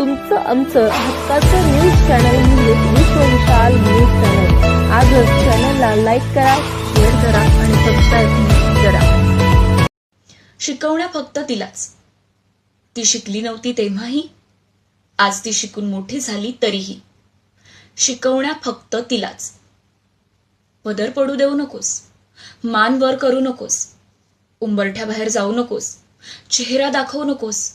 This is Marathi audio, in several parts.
तुमचं आमचं हक्काचं न्यूज चॅनल म्हणजे विश्वविशाल न्यूज चॅनल। आजच चॅनलला लाईक करा, शेअर करा आणि सबस्क्राईब करा। शिकवण्या फक्त तिलाच। ती शिकली नव्हती तेव्हाही, आज ती शिकून मोठी झाली तरीही। शिकवण्या फक्त तिलाच। पदर पडू देऊ नकोस, मान वर करू नकोस, उंबरठ्या बाहेर जाऊ नकोस, चेहरा दाखवू नकोस,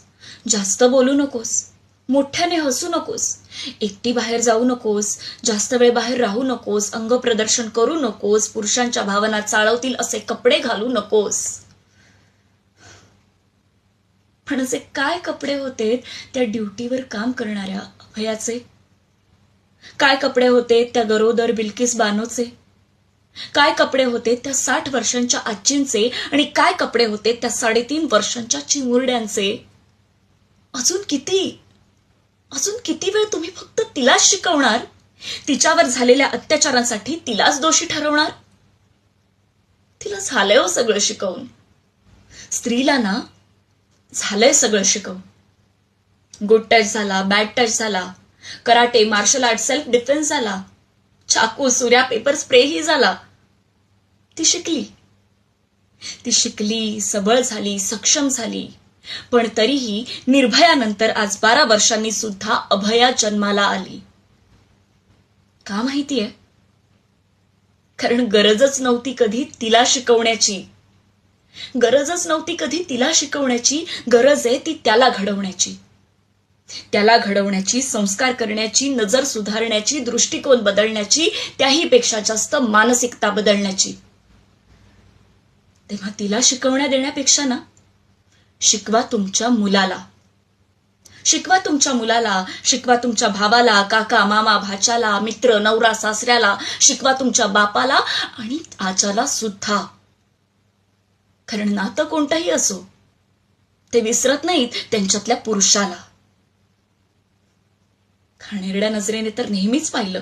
जास्त बोलू नकोस, मोठ्याने हसू नकोस, एकटी बाहेर जाऊ नकोस, जास्त वेळ बाहेर राहू नकोस, अंग प्रदर्शन करू नकोस, पुरुषांच्या भावना चाळवतील असे कपडे घालू नकोस। पण असे काय कपडे होते त्या ड्युटीवर काम करणाऱ्या अभयाचे? काय कपडे होते त्या गरोदर बिल्किस बानोचे? काय कपडे होते त्या 60 वर्षांच्या आजींचे? आणि काय कपडे होते त्या 3.5 वर्षांच्या चिमुरड्यांचे? अजून किती वेळ तुम्ही फक्त तिलाच शिकवणार? तिच्यावर झालेल्या अत्याचारांसाठी तिलाच दोषी ठरवणार? तिला झालंय हो सगळं शिकवून। स्त्रीला ना झालंय सगळं शिकवून। गुड टच झाला, बॅड टच झाला, karate, martial art, self defence झाला, चाकू, सूर्या, पेपर स्प्रे ही झाला। ती शिकली, सबळ झाली, सक्षम झाली। पण तरीही निर्भयानंतर आज 12 वर्षांनी सुद्धा अभया जन्माला आली। का माहितीये? कारण गरजच नव्हती कधी तिला शिकवण्याची। गरजच नव्हती कधी तिला शिकवण्याची, गरज आहे ती त्याला घडवण्याची। त्याला घडवण्याची, संस्कार करण्याची, नजर सुधारण्याची, दृष्टिकोन बदलण्याची, त्याही पेक्षा जास्त मानसिकता बदलण्याची। तेव्हा तिला शिकवण्या देण्यापेक्षा ना, शिकवा तुमच्या मुलाला। शिकवा तुमच्या मुलाला, शिकवा तुमच्या भावाला, काका, मामा, भाच्याला, मित्र, नवरा, सासऱ्याला, शिकवा तुमच्या बापाला आणि आजाला सुद्धा। कारण नातं कोणतंही असो, ते विसरत नाहीत त्यांच्यातल्या पुरुषाला। घाणेरड्या नजरेने तर नेहमीच पाहिलं,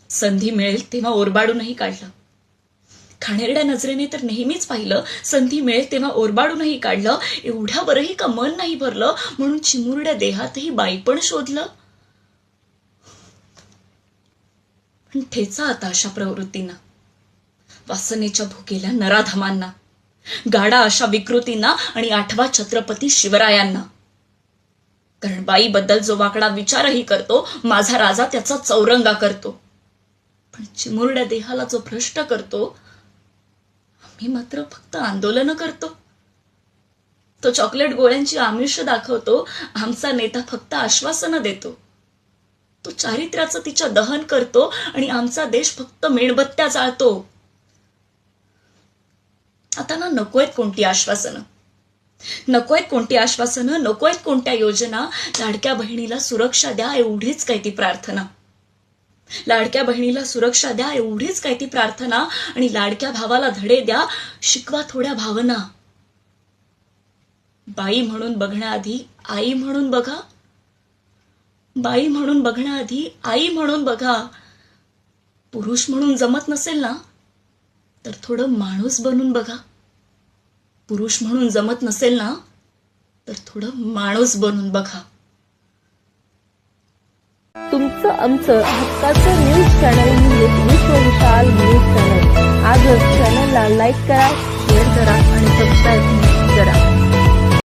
संधी मिळेल तेव्हा ओरबाडूनही काढलं। घाणेरड्या नजरेने तर नेहमीच पाहिलं, संधी मिळेल तेव्हा ओरबाडूनही काढलं। एवढ्यावरही का मन नाही भरलं म्हणून चिमुरड्या देहातही बाईपण शोधलं। पण ठेचा आता अशा प्रवृत्तींना, वासनेच्या भुकेल्या नराधमांना, गाडा अशा विकृतींना आणि आठवा छत्रपती शिवरायांना। कारण बाईबद्दल जो वाकडा विचारही करतो, माझा राजा त्याचा चौरंगा करतो। पण चिमुरड्या देहाला जो भ्रष्ट करतो, आम्ही मात्र फक्त आंदोलन करतो। तो चॉकलेट गोळ्यांची आमिष दाखवतो, आमचा नेता फक्त आश्वासनं देतो। तो चारित्र्याचं तिच्या दहन करतो आणि आमचा देश फक्त मेणबत्त्या जाळतो। आता ना नकोयत कोणती आश्वासनं, नकोयत कोणती आश्वासनं, नकोयत कोणत्या योजना। लाडक्या बहिणीला सुरक्षा द्या एवढीच काय ती प्रार्थना। लाडक्या बहिणीला सुरक्षा द्या एवढीच काय ती प्रार्थना। आणि लाडक्या भावाला धडे द्या, शिकवा थोड्या भावना। बाई म्हणून बघण्याआधी आई म्हणून बघा, बाई म्हणून बघण्याआधी आई म्हणून बघा। पुरुष म्हणून जमत नसेल ना, तर थोडं माणूस बनून बघा। पुरुष म्हणून जमत नसेल ना, तर थोडं माणूस बनून बघा। तुमचं आमचं हक्काचं न्यूज चॅनल म्हणजे विश्वविशाल न्यूज चॅनल। आजच चॅनलला लाईक करा, शेअर करा आणि सबस्क्राईब करा।